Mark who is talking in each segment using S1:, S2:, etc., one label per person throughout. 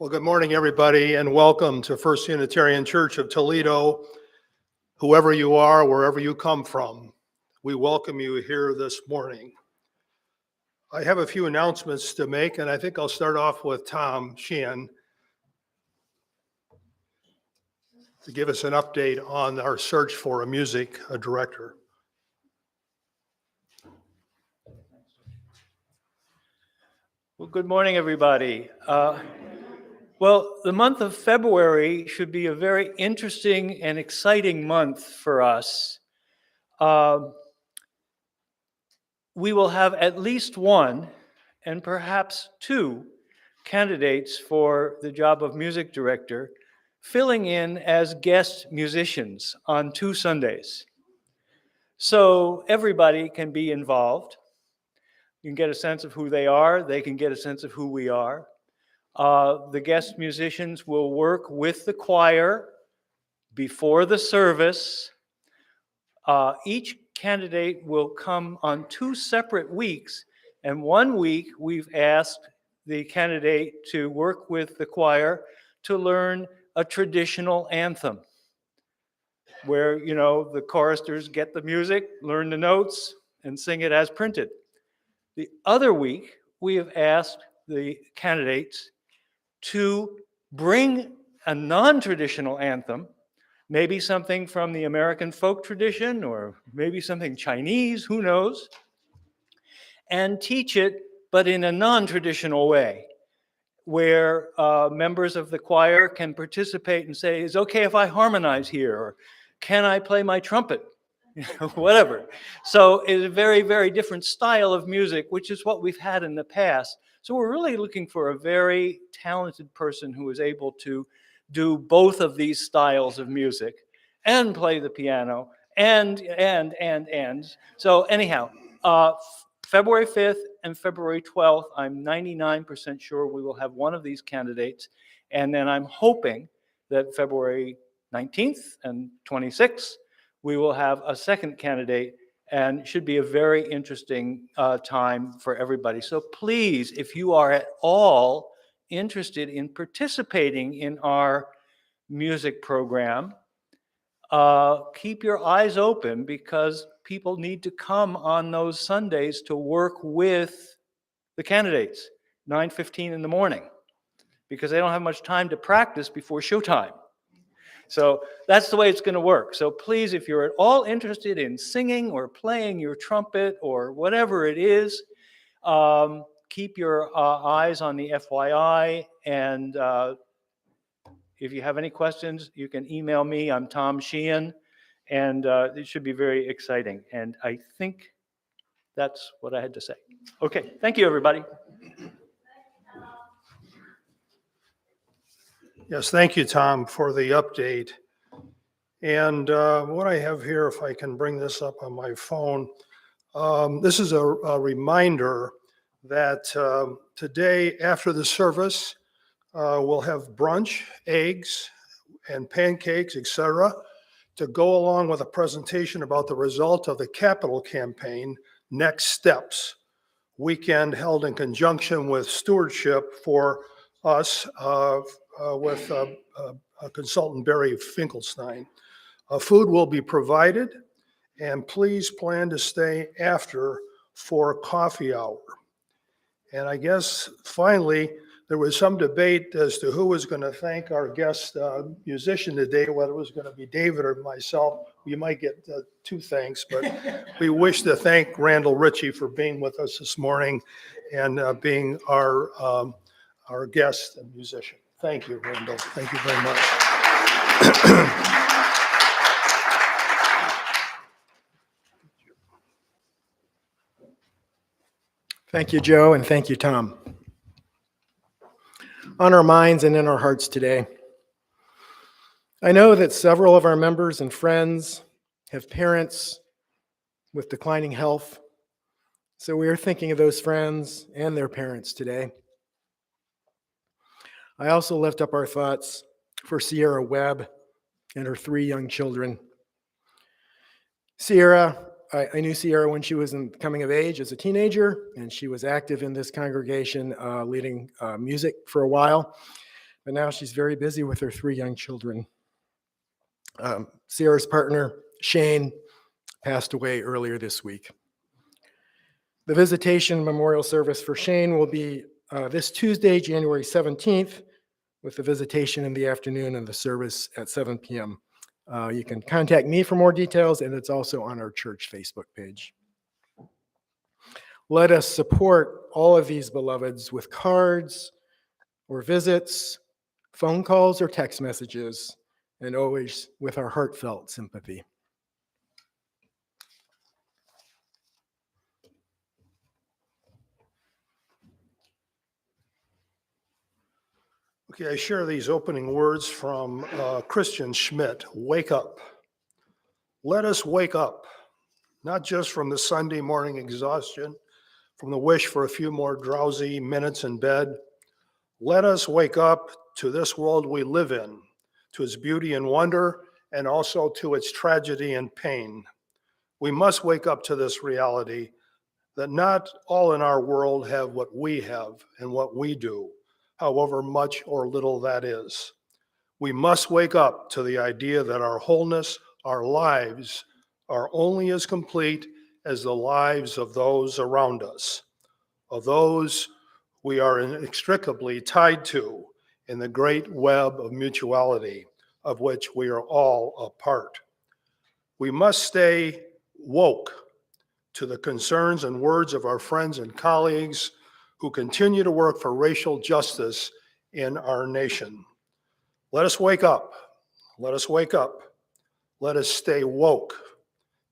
S1: Well, good morning, everybody, and welcome to First Unitarian Church of Toledo. Whoever you are, wherever you come from, we welcome you here this morning. I have a few announcements to make, and I think I'll start off with Tom Sheehan to give us an update on our search for a music director.
S2: Well, good morning, everybody. Well, the month of February should be a very interesting and exciting month for us. We will have at least one, and perhaps two, candidates for the job of music director, filling in as guest musicians on 2 Sundays. So everybody can be involved. You can get a sense of who they are. They can get a sense of who we are. The guest musicians will work with the choir before the service. Each candidate will come on 2 separate weeks, and 1 week we've asked the candidate to work with the choir to learn a traditional anthem where, the choristers get the music, learn the notes, and sing it as printed. The other week, we have asked the candidates to bring a non-traditional anthem, maybe something from the American folk tradition or maybe something Chinese, who knows, and teach it, but in a non-traditional way, where members of the choir can participate and say, is it okay if I harmonize here? Or can I play my trumpet? Whatever. So it's a very, very different style of music, which is what we've had in the past. So we're really looking for a very talented person who is able to do both of these styles of music and play the piano and. So anyhow, February 5th and February 12th, I'm 99% sure we will have one of these candidates. And then I'm hoping that February 19th and 26th, we will have a second candidate, and it should be a very interesting time for everybody. So please, if you are at all interested in participating in our music program, keep your eyes open, because people need to come on those Sundays to work with the candidates, 9:15 in the morning, because they don't have much time to practice before showtime. So that's the way it's going to work. So please, if you're at all interested in singing or playing your trumpet or whatever it is, keep your eyes on the FYI. And if you have any questions, you can email me. I'm Tom Sheehan. And it should be very exciting. And I think that's what I had to say. Okay, thank you, everybody.
S1: Yes, thank you, Tom, for the update. And what I have here, if I can bring this up on my phone, this is a reminder that today after the service, we'll have brunch, eggs, and pancakes, etc., to go along with a presentation about the result of the capital campaign, Next Steps, weekend held in conjunction with Stewardship for us with consultant Barry Finkelstein. Food will be provided, and please plan to stay after for coffee hour. And I guess finally, there was some debate as to who was going to thank our guest musician today, whether it was going to be David or myself. You might get 2 thanks, but we wish to thank Randall Ritchie for being with us this morning and being our guest and musician. Thank you, Randall. Thank you very much.
S3: Thank you, Joe, and thank you, Tom. On our minds and in our hearts today, I know that several of our members and friends have parents with declining health, so we are thinking of those friends and their parents today. I also lift up our thoughts for Sierra Webb and her 3 young children. Sierra, I knew Sierra when she was coming of age as a teenager, and she was active in this congregation leading music for a while, but now she's very busy with her 3 young children. Sierra's partner, Shane, passed away earlier this week. The visitation memorial service for Shane will be this Tuesday, January 17th, with the visitation in the afternoon and the service at 7 p.m. You can contact me for more details, and it's also on our church Facebook page. Let us support all of these beloveds with cards or visits, phone calls or text messages, and always with our heartfelt sympathy.
S1: Okay, I share these opening words from Christian Schmidt. Wake up. Let us wake up, not just from the Sunday morning exhaustion, from the wish for a few more drowsy minutes in bed. Let us wake up to this world we live in, to its beauty and wonder, and also to its tragedy and pain. We must wake up to this reality that not all in our world have what we have and what we do, however much or little that is. We must wake up to the idea that our wholeness, our lives, are only as complete as the lives of those around us, of those we are inextricably tied to in the great web of mutuality of which we are all a part. We must stay woke to the concerns and words of our friends and colleagues who continue to work for racial justice in our nation. Let us wake up. Let us wake up. Let us stay woke.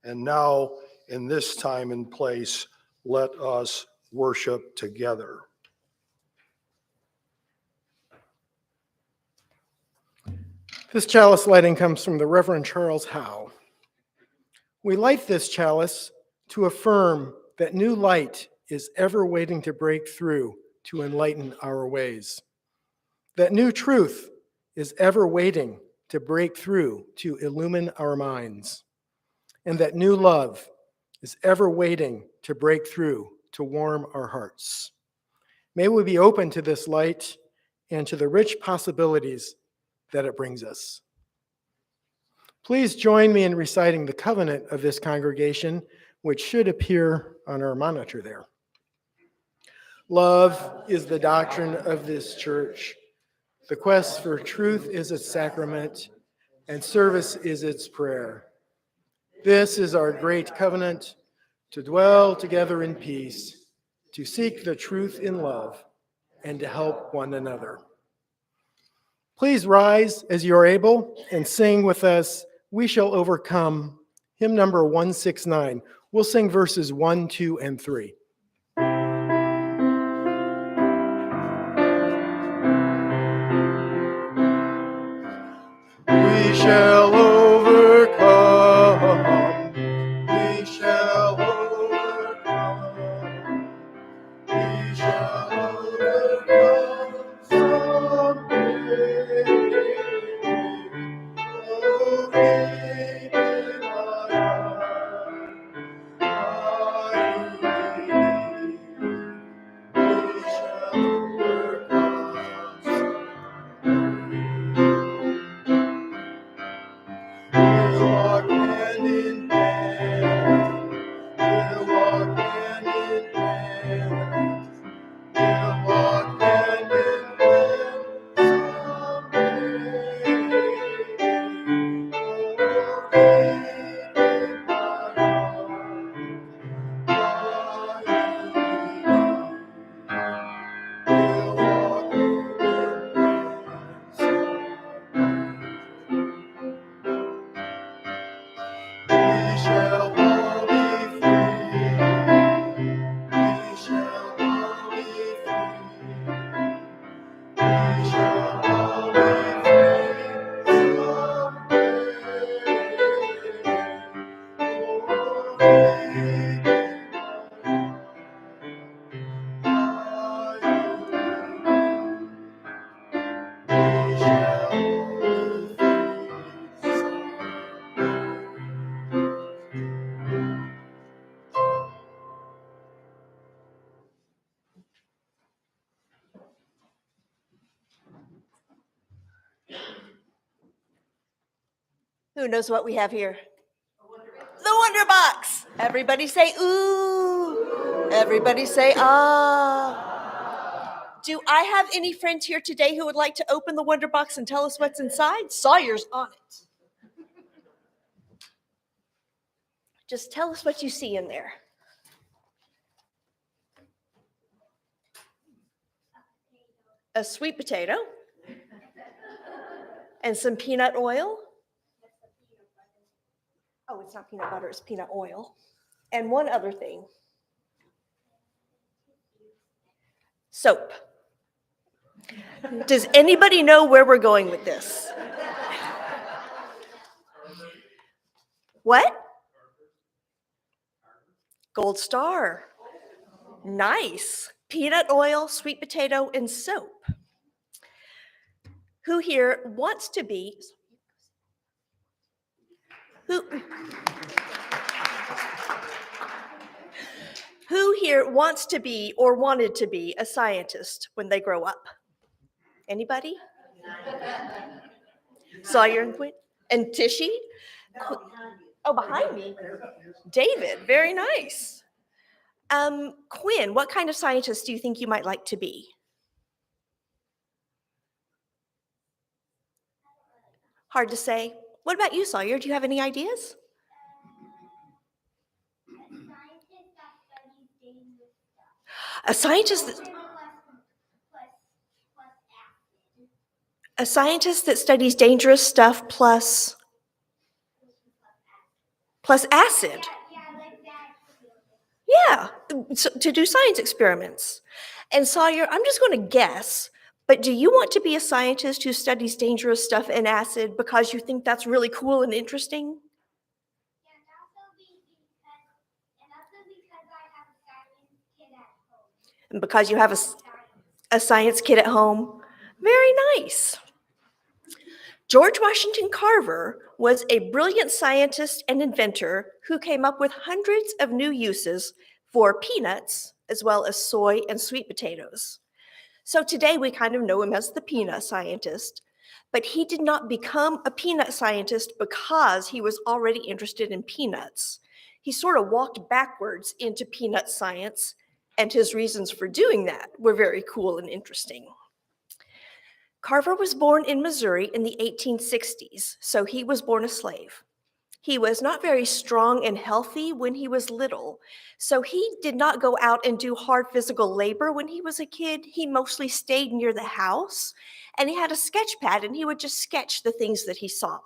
S1: And now, in this time and place, let us worship together.
S3: This chalice lighting comes from the Reverend Charles Howe. We light this chalice to affirm that new light is ever waiting to break through to enlighten our ways, that new truth is ever waiting to break through to illumine our minds, and that new love is ever waiting to break through to warm our hearts. May we be open to this light and to the rich possibilities that it brings us. Please join me in reciting the covenant of this congregation, which should appear on our monitor there. Love is the doctrine of this church. The quest for truth is its sacrament, and service is its prayer. This is our great covenant, to dwell together in peace, to seek the truth in love, and to help one another. Please rise as you are able and sing with us, "We Shall Overcome," hymn number 169. We'll sing verses 1, 2, and 3. We shall overcome. We shall overcome. We shall overcome someday. Oh, deep in my heart, I believe we shall overcome someday. We'll walk hand in hand. We'll walk hand in hand. We'll walk hand in hand someday. Oh, deep in my heart, I believe we'll walk hand in hand someday. We shall all be free. We shall all be free. We shall all be free someday. Oh, deep in my heart, I believe we shall all be free someday.
S4: Who knows what we have here? The Wonder Box. Everybody say ooh. Everybody say ah. Do I have any friends here today who would like to open the Wonder Box and tell us what's inside? Sawyer's on it. Just tell us what you see in there. A sweet potato. And some peanut oil. Oh, it's not peanut butter, it's peanut oil. And one other thing. Soap. Does anybody know where we're going with this? What? Gold Star. Nice. Peanut oil, sweet potato, and soap. Who here wants to be, who, who here wants to be or wanted to be a scientist when they grow up? Anybody? Sawyer and Quinn? And Tishy? Oh, behind me. David, very nice. Quinn, what kind of scientist do you think you might like to be? Hard to say. What about you, Sawyer? Do you have any ideas? A scientist that, a scientist that studies dangerous stuff plus acid. Yeah, so to do science experiments. And Sawyer, I'm just going to guess, but do you want to be a scientist who studies dangerous stuff in acid because you think that's really cool and interesting? And because you have a science kit at home? Very nice. George Washington Carver was a brilliant scientist and inventor who came up with hundreds of new uses for peanuts, as well as soy and sweet potatoes. So today we kind of know him as the peanut scientist, but he did not become a peanut scientist because he was already interested in peanuts. He sort of walked backwards into peanut science, and his reasons for doing that were very cool and interesting. Carver was born in Missouri in the 1860s, so he was born a slave. He was not very strong and healthy when he was little, so he did not go out and do hard physical labor when he was a kid. He mostly stayed near the house, and he had a sketch pad, and he would just sketch the things that he saw.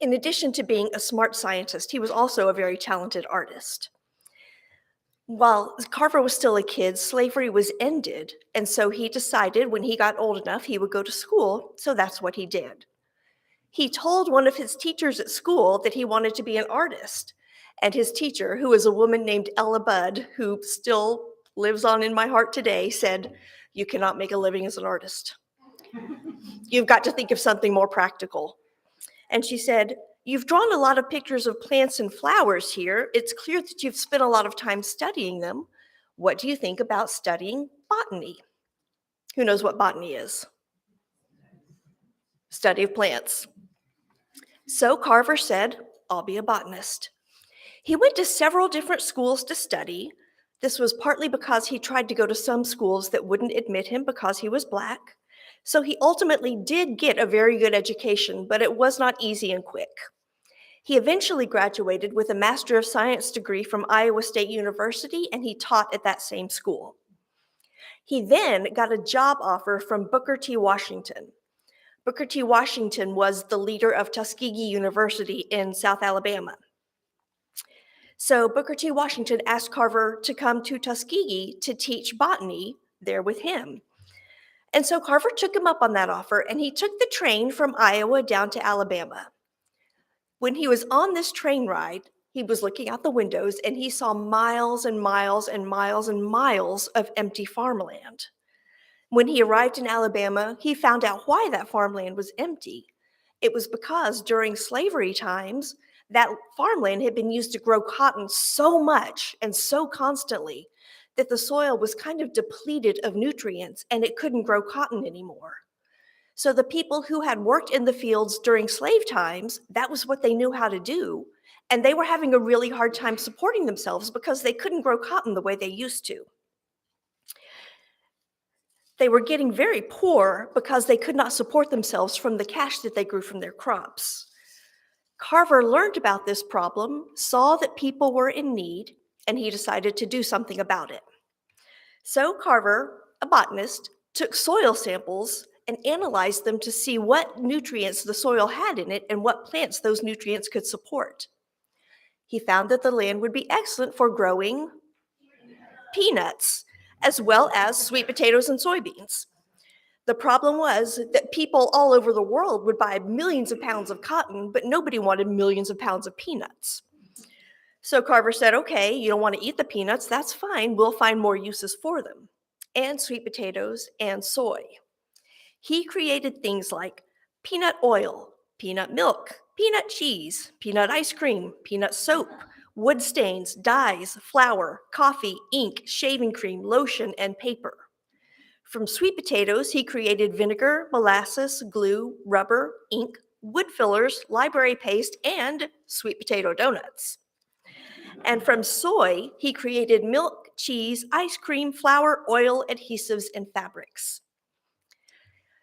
S4: In addition to being a smart scientist, he was also a very talented artist. While Carver was still a kid, slavery was ended, and so he decided when he got old enough he would go to school, so that's what he did. He told one of his teachers at school that he wanted to be an artist, and his teacher, who was a woman named Ella Budd, who still lives on in my heart today, said, "You cannot make a living as an artist. You've got to think of something more practical." And she said, "You've drawn a lot of pictures of plants and flowers here. It's clear that you've spent a lot of time studying them. What do you think about studying botany?" Who knows what botany is? Study of plants. So Carver said, "I'll be a botanist." He went to several different schools to study. This was partly because he tried to go to some schools that wouldn't admit him because he was Black. So he ultimately did get a very good education, but it was not easy and quick. He eventually graduated with a Master of Science degree from Iowa State University, and he taught at that same school. He then got a job offer from Booker T. Washington. Booker T. Washington was the leader of Tuskegee University in South Alabama. So Booker T. Washington asked Carver to come to Tuskegee to teach botany there with him. And so Carver took him up on that offer, and he took the train from Iowa down to Alabama. When he was on this train ride, he was looking out the windows and he saw miles and miles and miles and miles of empty farmland. When he arrived in Alabama, he found out why that farmland was empty. It was because during slavery times, that farmland had been used to grow cotton so much and so constantly that the soil was kind of depleted of nutrients and it couldn't grow cotton anymore. So the people who had worked in the fields during slave times, that was what they knew how to do. And they were having a really hard time supporting themselves because they couldn't grow cotton the way they used to. They were getting very poor because they could not support themselves from the cash that they grew from their crops. Carver learned about this problem, saw that people were in need, and he decided to do something about it. So Carver, a botanist, took soil samples and analyzed them to see what nutrients the soil had in it and what plants those nutrients could support. He found that the land would be excellent for growing peanuts, as well as sweet potatoes and soybeans. The problem was that people all over the world would buy millions of pounds of cotton, but nobody wanted millions of pounds of peanuts. So Carver said, "Okay, you don't want to eat the peanuts, that's fine, we'll find more uses for them," and sweet potatoes and soy. He created things like peanut oil, peanut milk, peanut cheese, peanut ice cream, peanut soap, wood stains, dyes, flour, coffee, ink, shaving cream, lotion, and paper. From sweet potatoes, he created vinegar, molasses, glue, rubber, ink, wood fillers, library paste, and sweet potato donuts. And from soy, he created milk, cheese, ice cream, flour, oil, adhesives, and fabrics.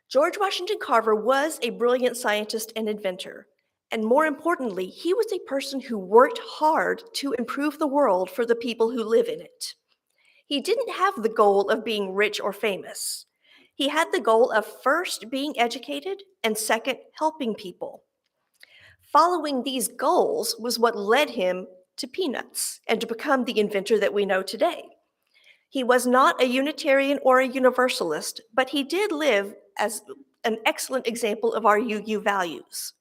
S4: George Washington Carver was a brilliant scientist and inventor. And more importantly, he was a person who worked hard to improve the world for the people who live in it. He didn't have the goal of being rich or famous. He had the goal of first being educated and second, helping people. Following these goals was what led him to peanuts and to become the inventor that we know today. He was not a Unitarian or a Universalist, but he did live as an excellent example of our UU values.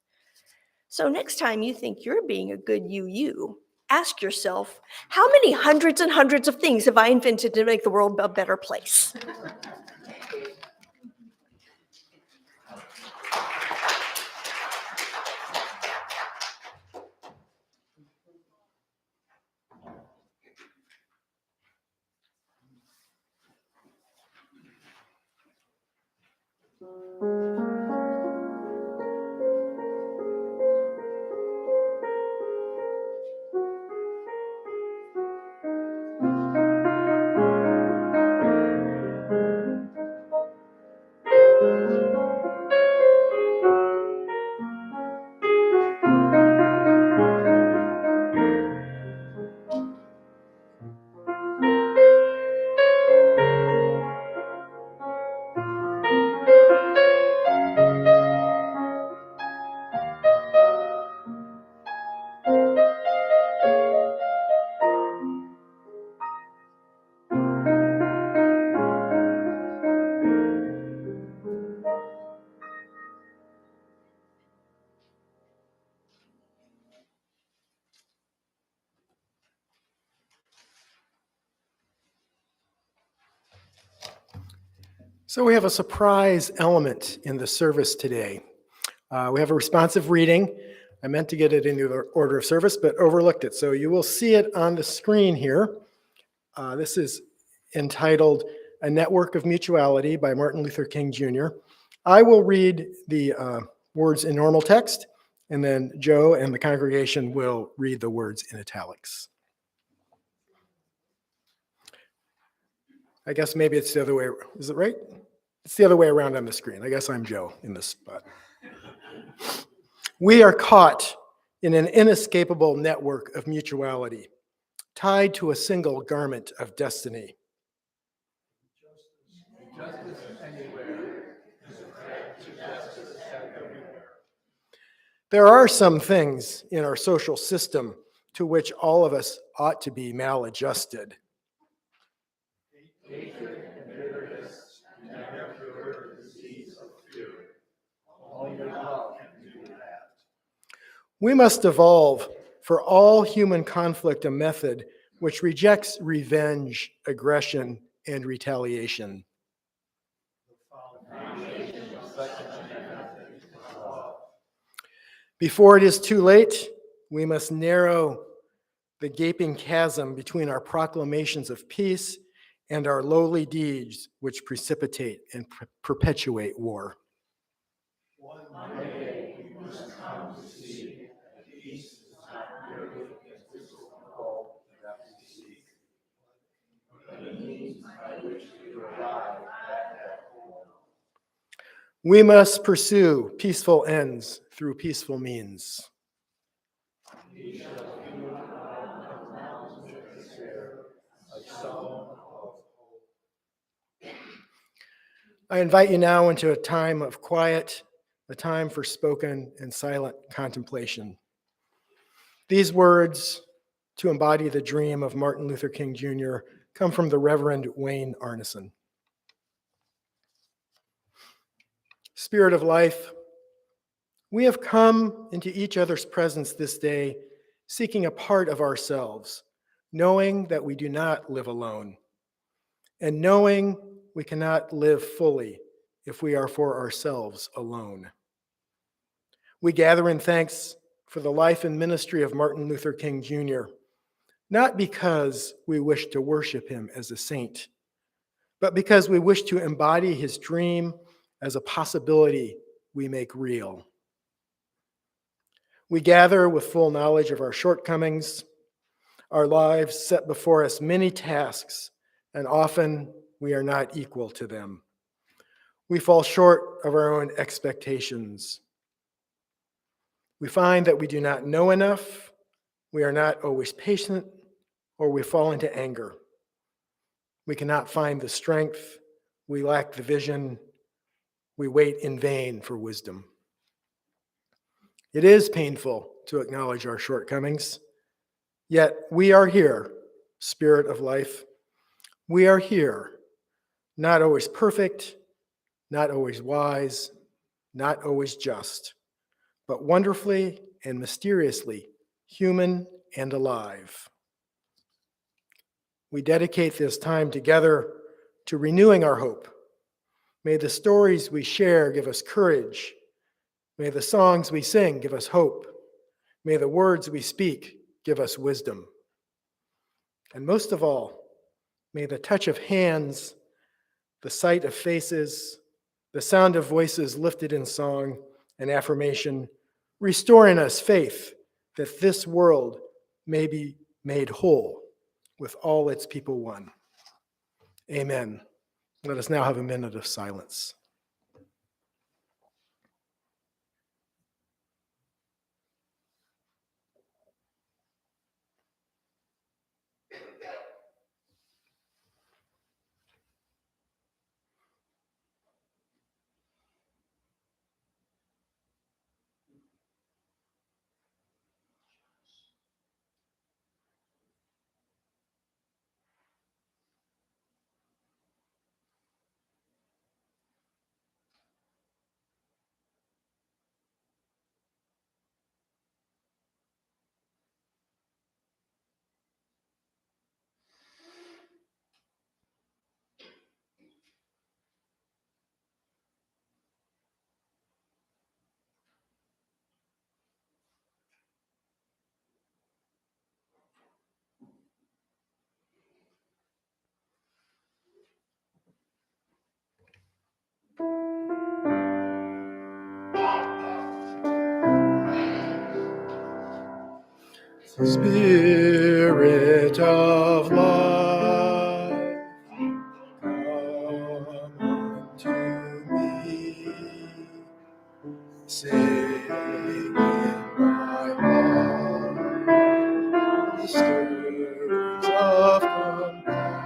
S4: So next time you think you're being a good UU, ask yourself, how many hundreds and hundreds of things have I invented to make the world a better place?
S3: So we have a surprise element in the service today. We have a responsive reading. I meant to get it into the order of service, but overlooked it. So you will see it on the screen here. This is entitled A Network of Mutuality by Martin Luther King Jr. I will read the words in normal text, and then Joe and the congregation will read the words in italics. I guess maybe it's the other way. Is it right? It's the other way around on the screen. I guess I'm Joe in this spot. We are caught in an inescapable network of mutuality, tied to a single garment of destiny. There are some things in our social system to which all of us ought to be maladjusted. We must evolve for all human conflict a method which rejects revenge, aggression, and retaliation. Before it is too late, we must narrow the gaping chasm between our proclamations of peace and our lowly deeds which precipitate and perpetuate war. One day we must come to see that peace is not merely a physical goal that we seek, but a means by which we arrive at that goal. We must pursue peaceful ends through peaceful means. We shall hew out the mountains of despair, a stone of hope. I invite you now into a time of quiet, a time for spoken and silent contemplation. These words, to embody the dream of Martin Luther King Jr., come from the Reverend Wayne Arneson. Spirit of life, we have come into each other's presence this day, seeking a part of ourselves, knowing that we do not live alone, and knowing we cannot live fully if we are for ourselves alone. We gather in thanks for the life and ministry of Martin Luther King Jr., not because we wish to worship him as a saint, but because we wish to embody his dream as a possibility we make real. We gather with full knowledge of our shortcomings. Our lives set before us many tasks, and often we are not equal to them. We fall short of our own expectations. We find that we do not know enough, we are not always patient, or we fall into anger. We cannot find the strength, we lack the vision, we wait in vain for wisdom. It is painful to acknowledge our shortcomings, yet we are here, Spirit of life. We are here, not always perfect, not always wise, not always just, but wonderfully and mysteriously human and alive. We dedicate this time together to renewing our hope. May the stories we share give us courage. May the songs we sing give us hope. May the words we speak give us wisdom. And most of all, may the touch of hands, the sight of faces, the sound of voices lifted in song and affirmation restore in us faith that this world may be made whole with all its people one. Amen. Let us now have a minute of silence. Spirit of life, come unto me. Sing in my heart the stirrings of compassion.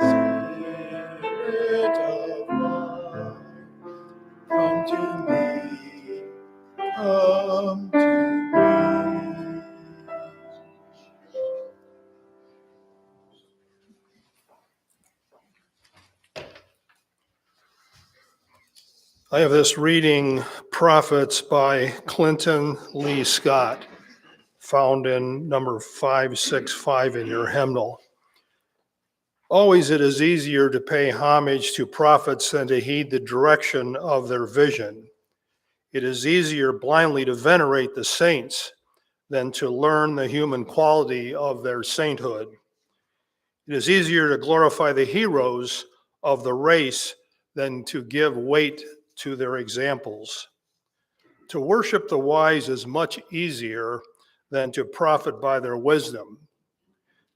S3: Spirit of life, come to me, come to me.
S1: I have this reading, Prophets by Clinton Lee Scott, found in number 565 in your hymnal. Always it is easier to pay homage to prophets than to heed the direction of their vision. It is easier blindly to venerate the saints than to learn the human quality of their sainthood. It is easier to glorify the heroes of the race than to give weight to their examples. To worship the wise is much easier than to profit by their wisdom.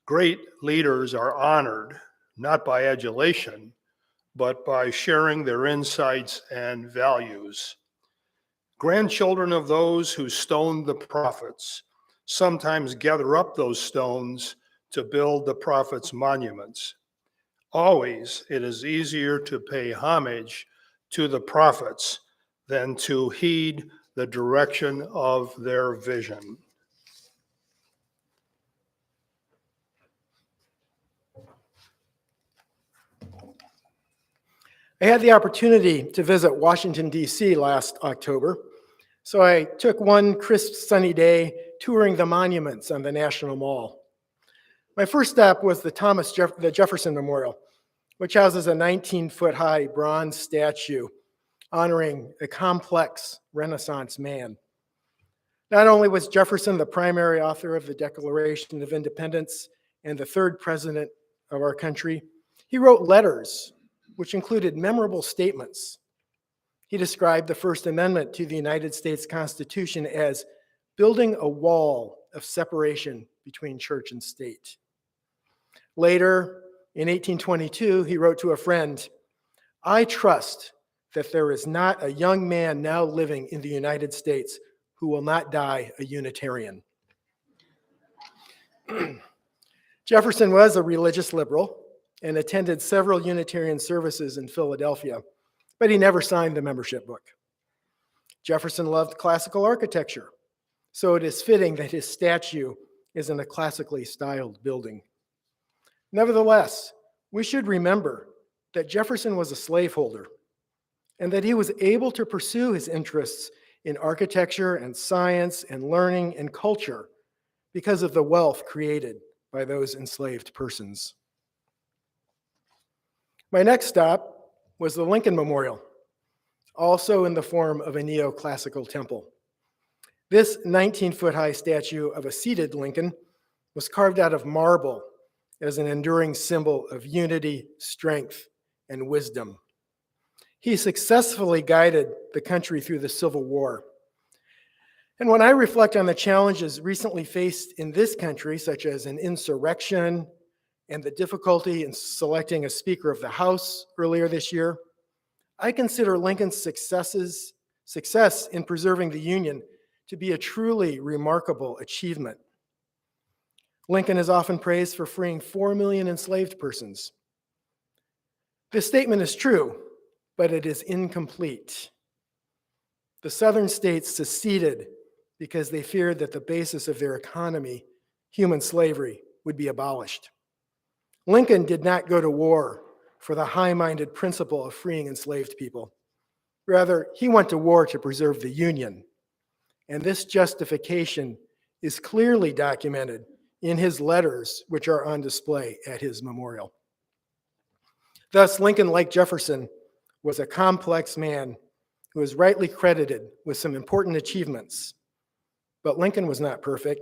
S1: Great leaders are honored, not by adulation, but by sharing their insights and values. Grandchildren of those who stoned the prophets sometimes gather up those stones to build the prophets' monuments. Always, it is easier to pay homage to the prophets than to heed the direction of their vision.
S3: I had the opportunity to visit Washington, D.C. last October, so I took one crisp sunny day touring the monuments on the National Mall. My first stop was the Jefferson Memorial, which houses a 19-foot-high bronze statue honoring a complex Renaissance man. Not only was Jefferson the primary author of the Declaration of Independence and the third president of our country, he wrote letters which included memorable statements. He described the First Amendment to the United States Constitution as building a wall of separation between church and state. Later, in 1822, he wrote to a friend, "I trust that there is not a young man now living in the United States who will not die a Unitarian." Jefferson was a religious liberal and attended several Unitarian services in Philadelphia, but he never signed the membership book. Jefferson loved classical architecture, so it is fitting that his statue is in a classically styled building. Nevertheless, we should remember that Jefferson was a slaveholder and that he was able to pursue his interests in architecture and science and learning and culture because of the wealth created by those enslaved persons. My next stop was the Lincoln Memorial, also in the form of a neoclassical temple. This 19-foot-high statue of a seated Lincoln was carved out of marble as an enduring symbol of unity, strength, and wisdom. He successfully guided the country through the Civil War. And when I reflect on the challenges recently faced in this country, such as an insurrection and the difficulty in selecting a Speaker of the House earlier this year, I consider Lincoln's success in preserving the Union to be a truly remarkable achievement. Lincoln is often praised for freeing 4 million enslaved persons. This statement is true, but it is incomplete. The southern states seceded because they feared that the basis of their economy, human slavery, would be abolished. Lincoln did not go to war for the high-minded principle of freeing enslaved people. Rather, he went to war to preserve the Union. And this justification is clearly documented in his letters, which are on display at his memorial. Thus, Lincoln, like Jefferson, was a complex man who is rightly credited with some important achievements. But Lincoln was not perfect,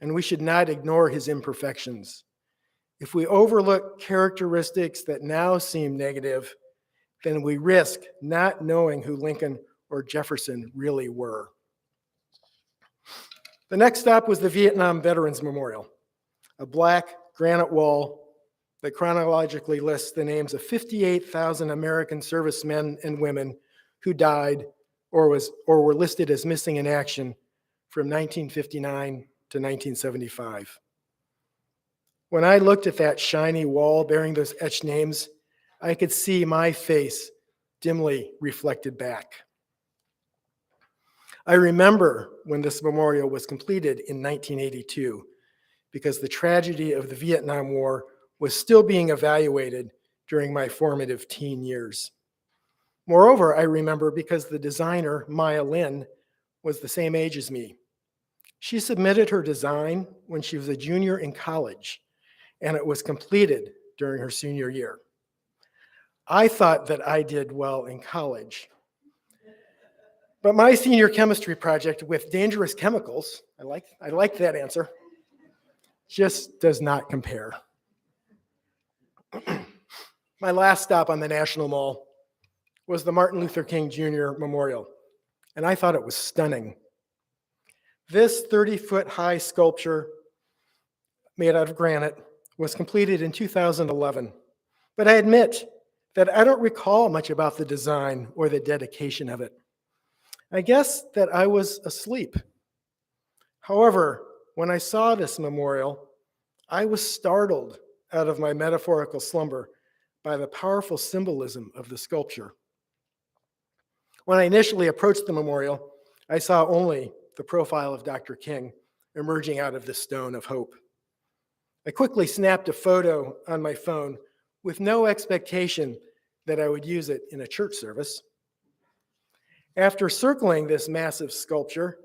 S3: and we should not ignore his imperfections. If we overlook characteristics that now seem negative, then we risk not knowing who Lincoln or Jefferson really were. The next stop was the Vietnam Veterans Memorial, a black granite wall that chronologically lists the names of 58,000 American servicemen and women who died or were listed as missing in action from 1959 to 1975. When I looked at that shiny wall bearing those etched names, I could see my face dimly reflected back. I remember when this memorial was completed in 1982, because the tragedy of the Vietnam War was still being evaluated during my formative teen years. Moreover, I remember because the designer, Maya Lin, was the same age as me. She submitted her design when she was a junior in college, and it was completed during her senior year. I thought that I did well in college. But my senior chemistry project with dangerous chemicals, I like that answer, just does not compare. My last stop on the National Mall was the Martin Luther King Jr. Memorial, and I thought it was stunning. This 30-foot-high sculpture made out of granite was completed in 2011, but I admit that I don't recall much about the design or the dedication of it. I guess that I was asleep. However, when I saw this memorial, I was startled out of my metaphorical slumber by the powerful symbolism of the sculpture. When I initially approached the memorial, I saw only the profile of Dr. King emerging out of the stone of hope. I quickly snapped a photo on my phone with no expectation that I would use it in a church service. After circling this massive sculpture,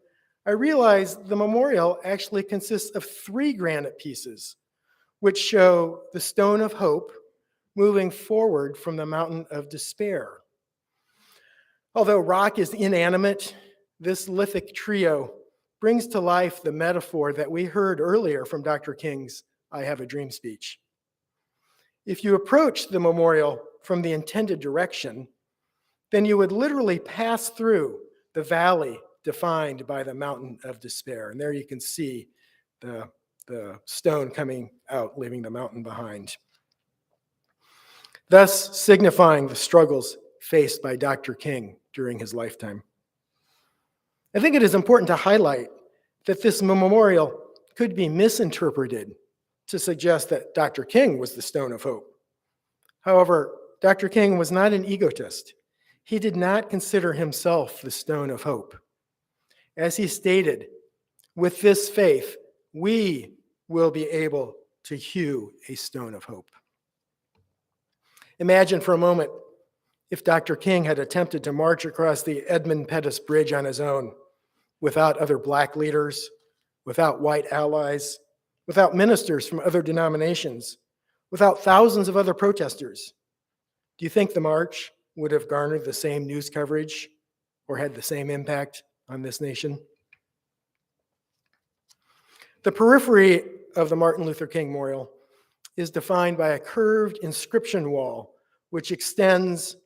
S3: I realized the memorial actually consists of 3 granite pieces, which show the stone of hope moving forward from the mountain of despair. Although rock is inanimate, this lithic trio brings to life the metaphor that we heard earlier from Dr. King's I Have a Dream speech. If you approach the memorial from the intended direction, then you would literally pass through the valley defined by the mountain of despair. And there you can see the stone coming out, leaving the mountain behind, thus signifying the struggles faced by Dr. King during his lifetime. I think it is important to highlight that this memorial could be misinterpreted to suggest that Dr. King was the stone of hope. However, Dr. King was not an egotist. He did not consider himself the stone of hope. As he stated, with this faith, we will be able to hew a stone of hope. Imagine for a moment if Dr. King had attempted to march across the Edmund Pettus Bridge on his own, without other Black leaders, without white allies, without ministers from other denominations, without thousands of other protesters. Do you think the march would have garnered the same news coverage or had the same impact on this nation? The periphery of the Martin Luther King Memorial is defined by a curved inscription wall which extends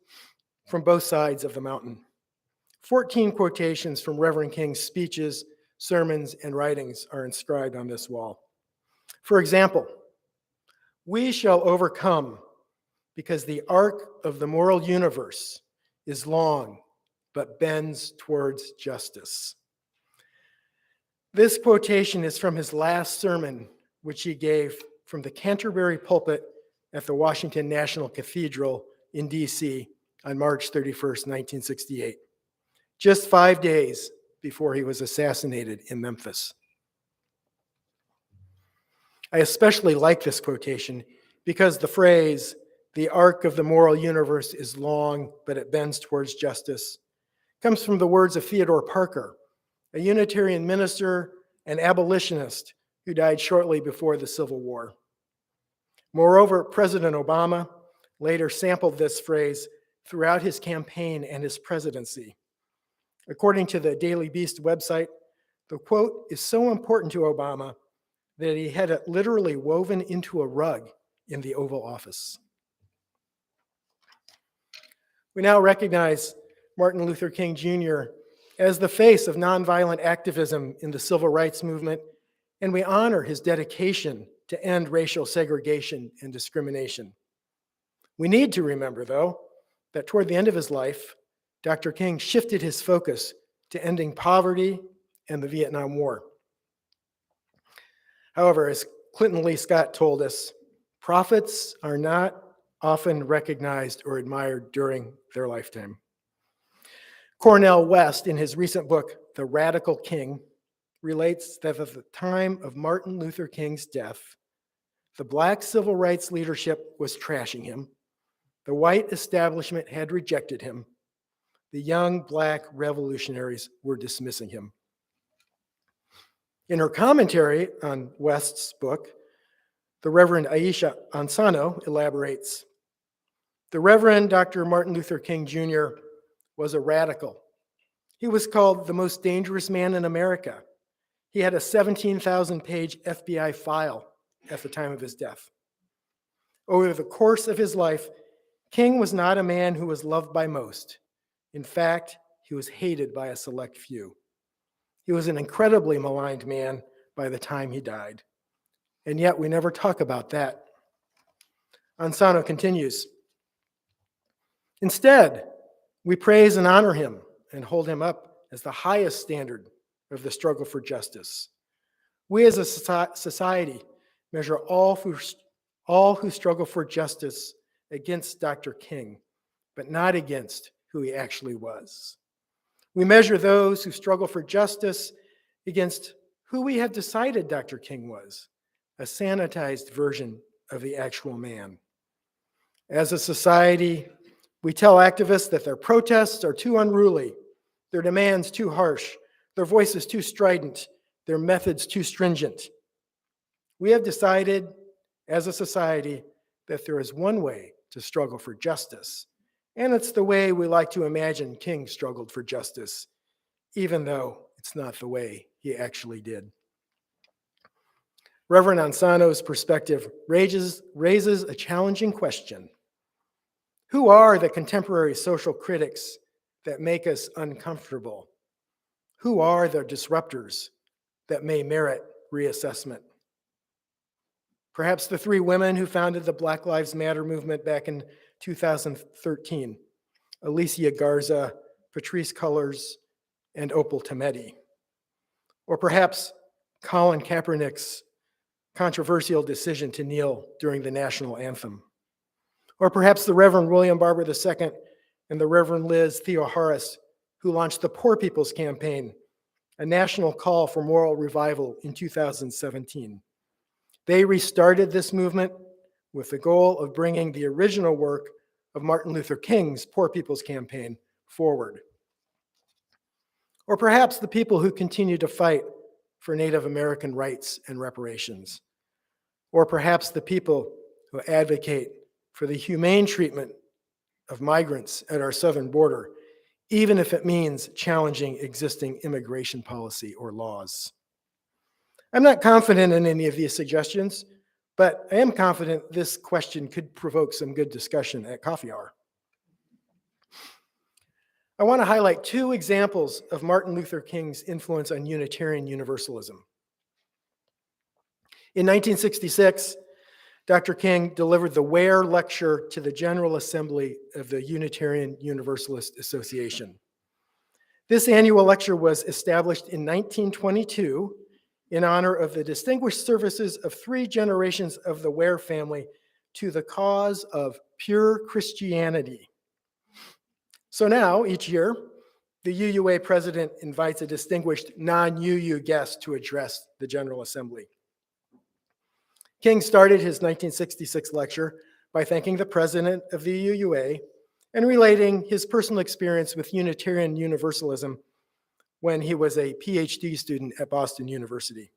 S3: from both sides of the mountain. 14 quotations from Reverend King's speeches, sermons, and writings are inscribed on this wall. For example, "We shall overcome because the arc of the moral universe is long but bends towards justice." This quotation is from his last sermon, which he gave from the Canterbury pulpit at the Washington National Cathedral in D.C. on March 31st, 1968, just 5 days before he was assassinated in Memphis. I especially like this quotation because the phrase, "the arc of the moral universe is long, but it bends towards justice," comes from the words of Theodore Parker, a Unitarian minister and abolitionist who died shortly before the Civil War. Moreover, President Obama later sampled this phrase throughout his campaign and his presidency. According to the Daily Beast website, the quote is so important to Obama that he had it literally woven into a rug in the Oval Office. We now recognize Martin Luther King Jr. as the face of nonviolent activism in the civil rights movement, and we honor his dedication to end racial segregation and discrimination. We need to remember, though, that toward the end of his life, Dr. King shifted his focus to ending poverty and the Vietnam War. However, as Clinton Lee Scott told us, prophets are not often recognized or admired during their lifetime. Cornell West, in his recent book, The Radical King, relates that at the time of Martin Luther King's death, the Black civil rights leadership was trashing him, the white establishment had rejected him, the young Black revolutionaries were dismissing him. In her commentary on West's book, the Reverend Aisha Ansano elaborates, "The Reverend Dr. Martin Luther King Jr. was a radical. He was called the most dangerous man in America. He had a 17,000-page FBI file at the time of his death. Over the course of his life, King was not a man who was loved by most. In fact, he was hated by a select few. He was an incredibly maligned man by the time he died. And yet we never talk about that." Ansano continues, "Instead, we praise and honor him and hold him up as the highest standard of the struggle for justice. We as a society measure all who struggle for justice against Dr. King, but not against who he actually was. We measure those who struggle for justice against who we have decided Dr. King was, a sanitized version of the actual man. As a society, we tell activists that their protests are too unruly, their demands too harsh, their voices too strident, their methods too stringent. We have decided as a society that there is one way to struggle for justice, and it's the way we like to imagine King struggled for justice, even though it's not the way he actually did. Reverend Ansano's perspective raises a challenging question. Who are the contemporary social critics that make us uncomfortable? Who are the disruptors that may merit reassessment? Perhaps the three women who founded the Black Lives Matter movement back in 2013, Alicia Garza, Patrisse Cullors, and Opal Tometi. Or perhaps Colin Kaepernick's controversial decision to kneel during the national anthem. Or perhaps the Reverend William Barber II and the Reverend Liz Theoharis, who launched the Poor People's Campaign, a national call for moral revival in 2017. They restarted this movement with the goal of bringing the original work of Martin Luther King's Poor People's Campaign forward. Or perhaps the people who continue to fight for Native American rights and reparations. Or perhaps the people who advocate for the humane treatment of migrants at our southern border, even if it means challenging existing immigration policy or laws. I'm not confident in any of these suggestions, but I am confident this question could provoke some good discussion at coffee hour. I want to highlight two examples of Martin Luther King's influence on Unitarian Universalism. In 1966, Dr. King delivered the Ware Lecture to the General Assembly of the Unitarian Universalist Association. This annual lecture was established in 1922 in honor of the distinguished services of 3 generations of the Ware family to the cause of pure Christianity. So now, each year, the UUA president invites a distinguished non-UU guest to address the General Assembly. King started his 1966 lecture by thanking the president of the UUA and relating his personal experience with Unitarian Universalism when he was a PhD student at Boston University.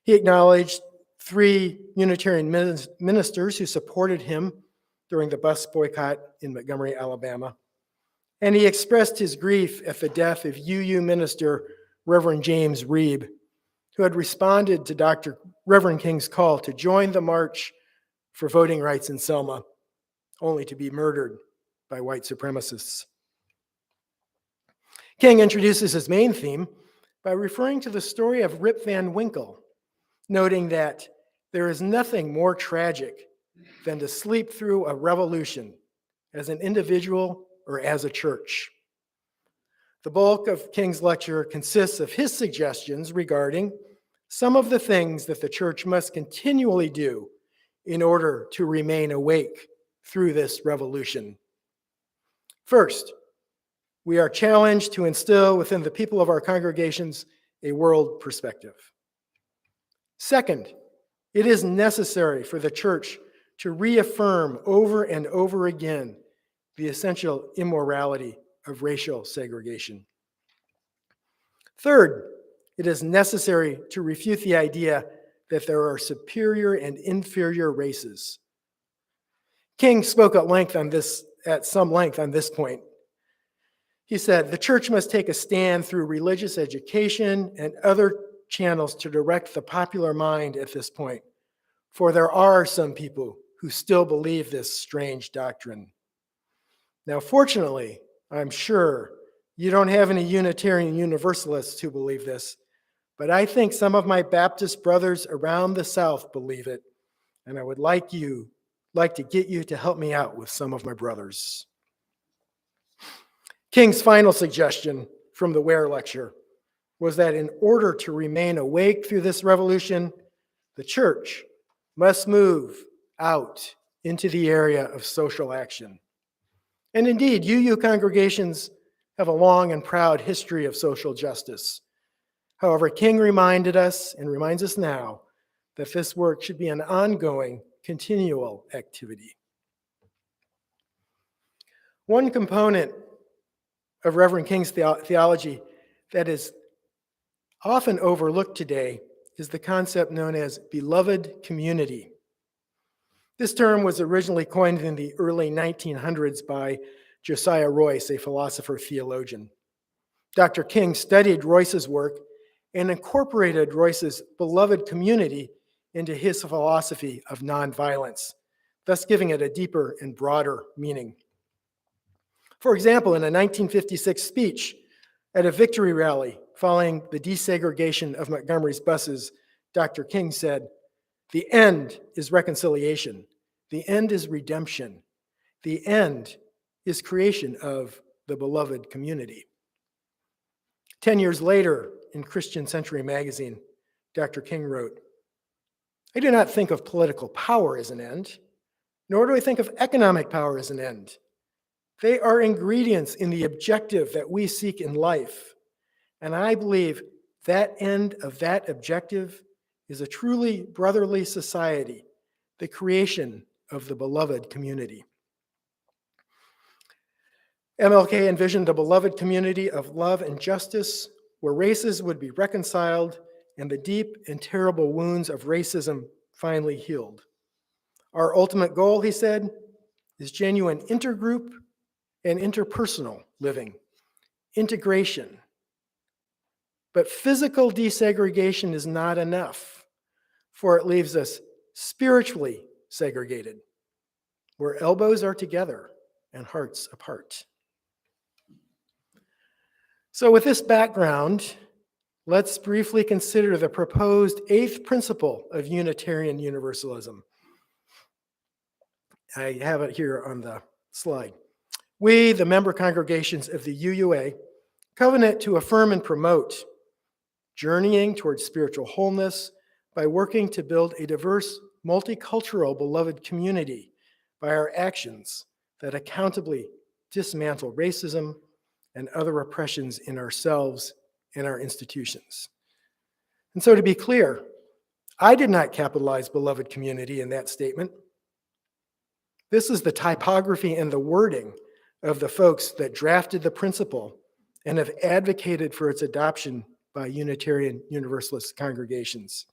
S3: He acknowledged 3 Unitarian ministers who supported him during the bus boycott in Montgomery, Alabama, and he expressed his grief at the death of UU minister Reverend James Reeb, who had responded to Reverend King's call to join the march for voting rights in Selma, only to be murdered by white supremacists. King introduces his main theme by referring to the story of Rip Van Winkle, noting that there is nothing more tragic than to sleep through a revolution as an individual or as a church. The bulk of King's lecture consists of his suggestions regarding some of the things that the church must continually do in order to remain awake through this revolution. First, we are challenged to instill within the people of our congregations a world perspective. Second, it is necessary for the church to reaffirm over and over again the essential immorality of racial segregation. Third, it is necessary to refute the idea that there are superior and inferior races. King spoke at some length on this point. He said, the church must take a stand through religious education and other channels to direct the popular mind at this point, for there are some people who still believe this strange doctrine. Now, fortunately, I'm sure you don't have any Unitarian Universalists who believe this, but I think some of my Baptist brothers around the South believe it, and I would like to get you to help me out with some of my brothers. King's final suggestion from the Ware Lecture was that in order to remain awake through this revolution, the church must move out into the area of social action. And indeed, UU congregations have a long and proud history of social justice. However, King reminded us and reminds us now that this work should be an ongoing, continual activity. One component of Reverend King's theology that is often overlooked today is the concept known as beloved community. This term was originally coined in the early 1900s by Josiah Royce, a philosopher theologian. Dr. King studied Royce's work and incorporated Royce's beloved community into his philosophy of nonviolence, thus giving it a deeper and broader meaning. For example, in a 1956 speech at a victory rally following the desegregation of Montgomery's buses, Dr. King said, "The end is reconciliation. The end is redemption. The end is creation of the beloved community." 10 years later, in Christian Century magazine, Dr. King wrote, "I do not think of political power as an end, nor do I think of economic power as an end. They are ingredients in the objective that we seek in life. And I believe that end of that objective is a truly brotherly society, the creation of the beloved community." MLK envisioned a beloved community of love and justice where races would be reconciled and the deep and terrible wounds of racism finally healed. Our ultimate goal, he said, is genuine intergroup and interpersonal living, integration. But physical desegregation is not enough, for it leaves us spiritually segregated, where elbows are together and hearts apart. So with this background, let's briefly consider the proposed 8th principle of Unitarian Universalism. I have it here on the slide. We, the member congregations of the UUA, covenant to affirm and promote journeying towards spiritual wholeness by working to build a diverse, multicultural, beloved community by our actions that accountably dismantle racism and other oppressions in ourselves and our institutions. And so to be clear, I did not capitalize beloved community in that statement. This is the typography and the wording of the folks that drafted the principle and have advocated for its adoption by Unitarian Universalist congregations.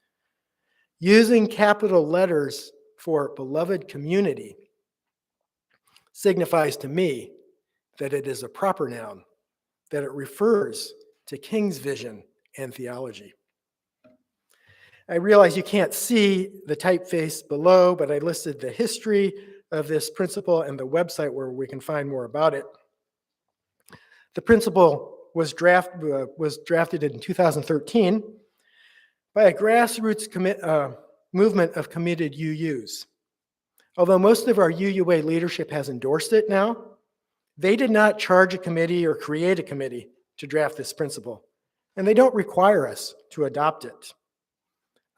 S3: Using capital letters for beloved community signifies to me that it is a proper noun, that it refers to King's vision and theology. I realize you can't see the typeface below, but I listed the history of this principle and the website where we can find more about it. The principle was drafted in 2013 by a grassroots movement of committed UUs. Although most of our UUA leadership has endorsed it now, they did not charge a committee or create a committee to draft this principle, and they don't require us to adopt it.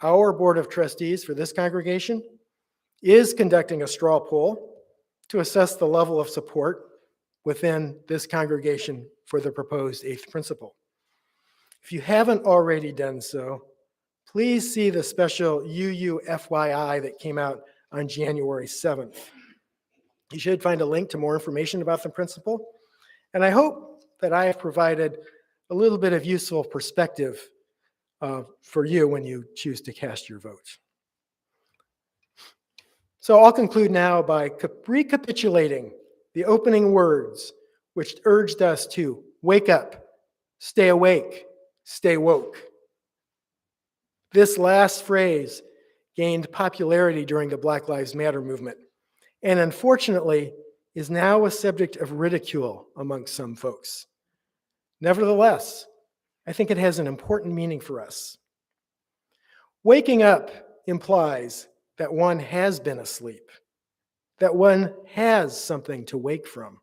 S3: Our Board of Trustees for this congregation is conducting a straw poll to assess the level of support within this congregation for the proposed 8th principle. If you haven't already done so, please see the special UU FYI that came out on January 7th. You should find a link to more information about the principle, and I hope that I have provided a little bit of useful perspective for you when you choose to cast your vote. So I'll conclude now by recapitulating the opening words which urged us to wake up, stay awake, stay woke. This last phrase gained popularity during the Black Lives Matter movement, and unfortunately is now a subject of ridicule among some folks. Nevertheless, I think it has an important meaning for us. Waking up implies that one has been asleep, that one has something to wake from,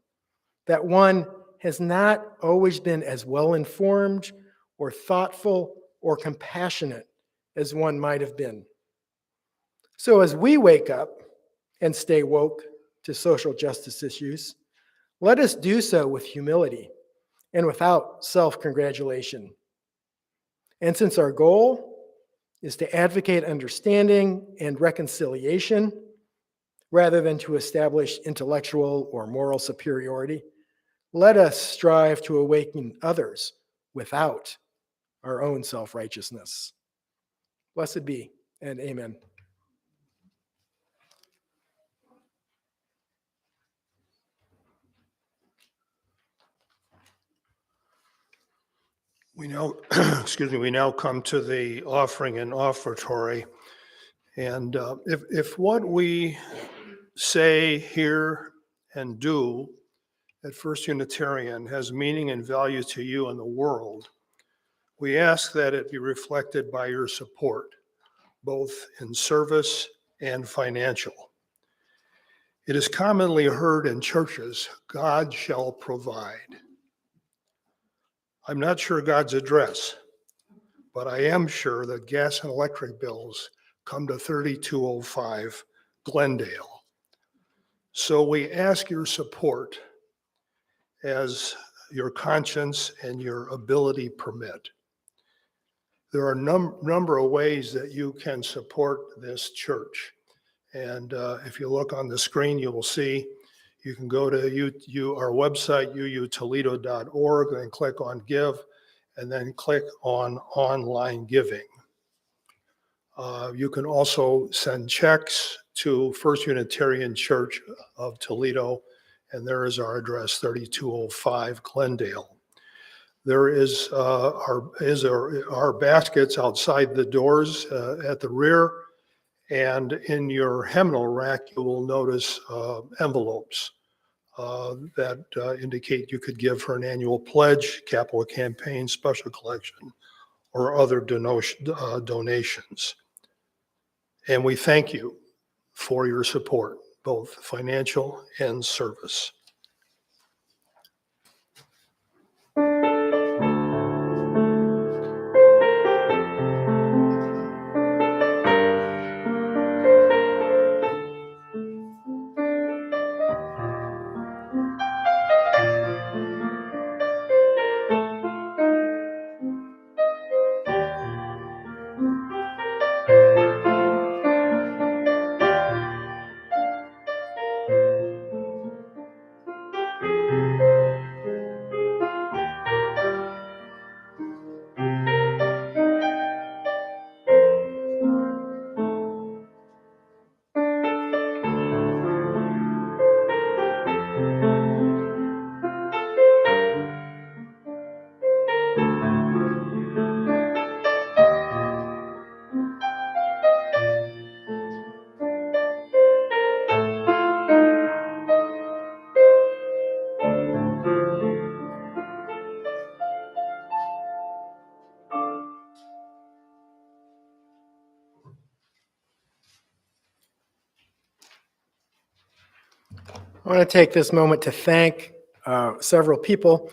S3: that one has not always been as well-informed or thoughtful or compassionate as one might have been. So as we wake up, and stay woke to social justice issues, let us do so with humility and without self-congratulation. And since our goal is to advocate understanding and reconciliation rather than to establish intellectual or moral superiority, let us strive to awaken others without our own self-righteousness. Blessed be, and amen.
S1: We now, excuse me, we now come to the offering and offertory. And if what we say, hear, and do at First Unitarian has meaning and value to you and the world, we ask that it be reflected by your support, both in service and financial. It is commonly heard in churches, God shall provide. I'm not sure God's address, but I am sure that gas and electric bills come to 3205 Glendale. So we ask your support as your conscience and your ability permit. There are a number of ways that you can support this church. And if you look on the screen, you will see you can go to our website, uutoledo.org, and click on Give, and then click on Online Giving. You can also send checks to First Unitarian Church of Toledo, and there is our address, 3205 Glendale. There is our baskets outside the doors at the rear, and in your hymnal rack, you will notice envelopes that indicate you could give for an annual pledge, capital campaign, special collection, or other donations. And we thank you for your support, both financial and service.
S3: I want to take this moment to thank several people.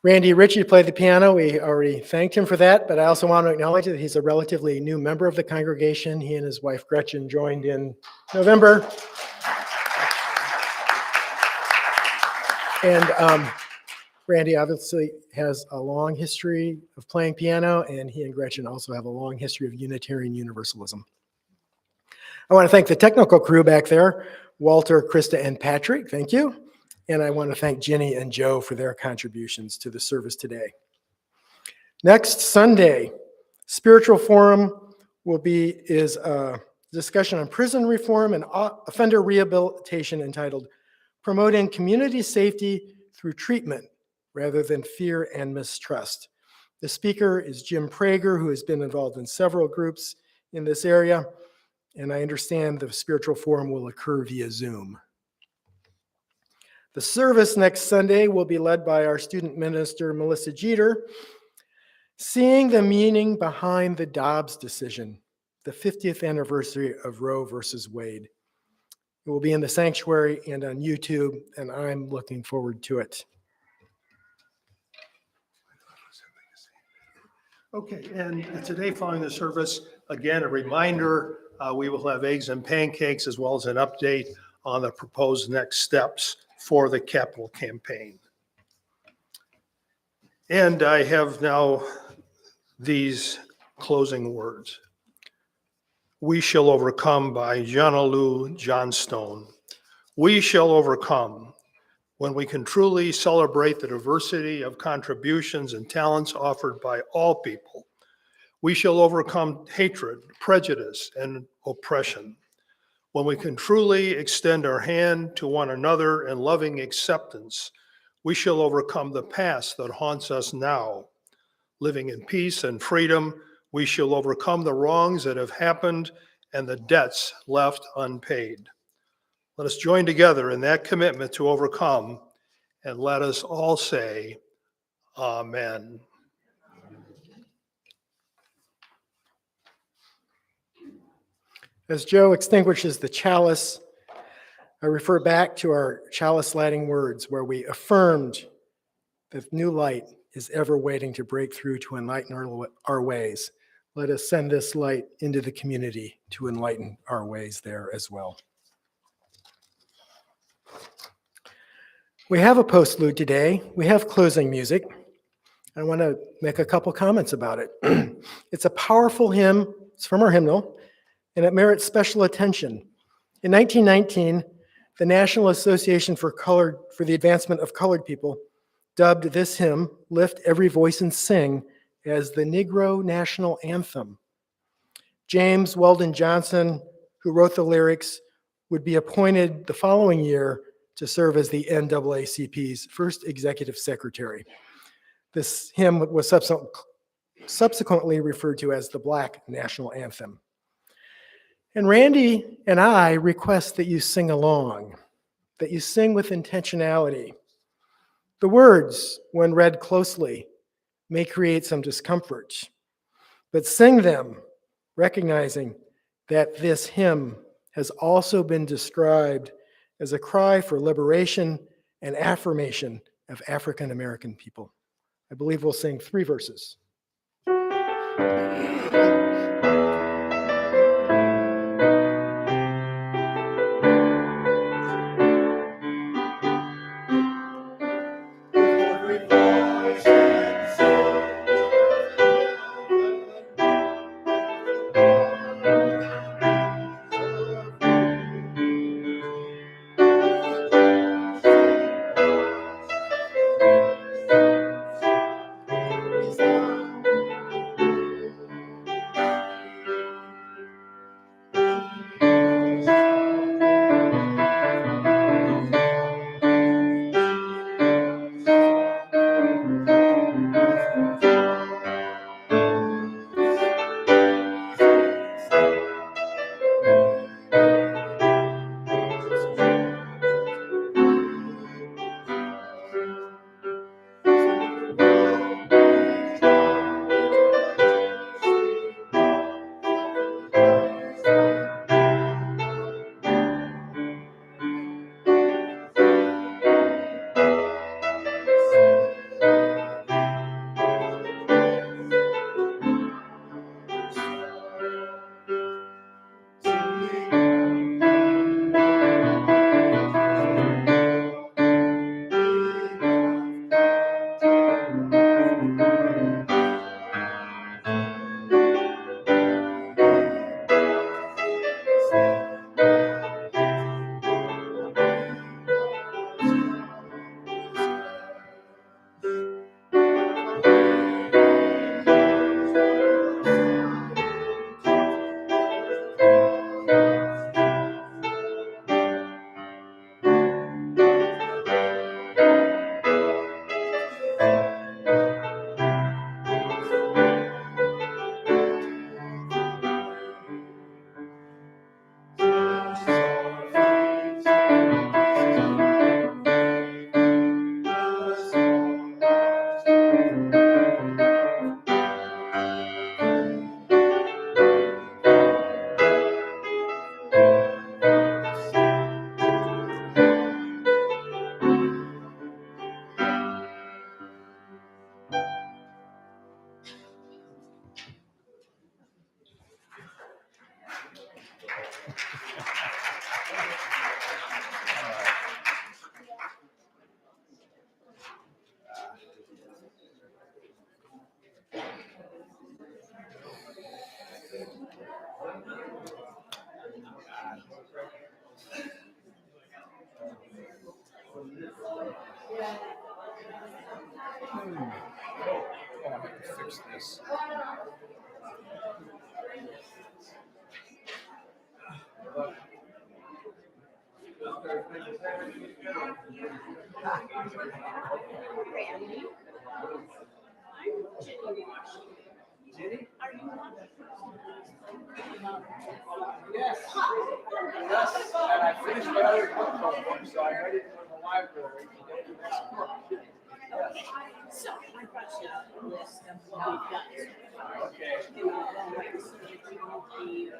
S3: Randy Ritchie played the piano. We already thanked him for that, but I also want to acknowledge that he's a relatively new member of the congregation. He and his wife Gretchen joined in November. And Randy obviously has a long history of playing piano, and he and Gretchen also have a long history of Unitarian Universalism. I want to thank the technical crew back there, Walter, Krista, and Patrick. Thank you. And I want to thank Ginny and Joe for their contributions to the service today. Next Sunday, Spiritual Forum is a discussion on prison reform and offender rehabilitation entitled Promoting Community Safety Through Treatment Rather Than Fear and Mistrust. The speaker is Jim Prager, who has been involved in several groups in this area. And I understand the Spiritual Forum will occur via Zoom. The service next Sunday will be led by our student minister, Melissa Jeter, seeing the meaning behind the Dobbs decision, the 50th anniversary of Roe versus Wade. It will be in the sanctuary and on YouTube, and I'm looking forward to it.
S1: Okay, and today following the service, again, a reminder, We will have eggs and pancakes as well as an update on the proposed next steps for the capital campaign. And I have now these closing words. We shall overcome by Jean-Lou Johnstone. We shall overcome when we can truly celebrate the diversity of contributions and talents offered by all people. We shall overcome hatred, prejudice, and oppression. When we can truly extend our hand to one another in loving acceptance, we shall overcome the past that haunts us now. Living in peace and freedom, we shall overcome the wrongs that have happened and the debts left unpaid. Let us join together in that commitment to overcome, and let us all say, Amen.
S3: As Joe extinguishes the chalice, I refer back to our chalice lighting words where we affirmed that new light is ever waiting to break through to enlighten our ways. Let us send this light into the community to enlighten our ways there as well. We have a postlude today. We have closing music. I want to make a couple comments about it. It's a powerful hymn. It's from our hymnal, and it merits special attention. In 1919, the National Association for the Advancement of Colored People dubbed this hymn, Lift Every Voice and Sing, as the Negro National Anthem. James Weldon Johnson, who wrote the lyrics, would be appointed the following year to serve as the NAACP's first executive secretary. This hymn was subsequently referred to as the Black National Anthem. And Randy and I request that you sing along, that you sing with intentionality. The words, when read closely, may create some discomfort, but sing them recognizing that this hymn has also been described as a cry for liberation and affirmation of African American people. I believe we'll sing 3 verses.
S5: fix this. Yes. Yes, and I finished my other book, so I'm ready to go to the library to get the next book.
S6: So I brought you a list of what we've done.
S5: Okay.
S6: So that you won't be,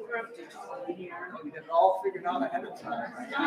S6: we're up to 20 here.
S5: We had it all figured out ahead of time.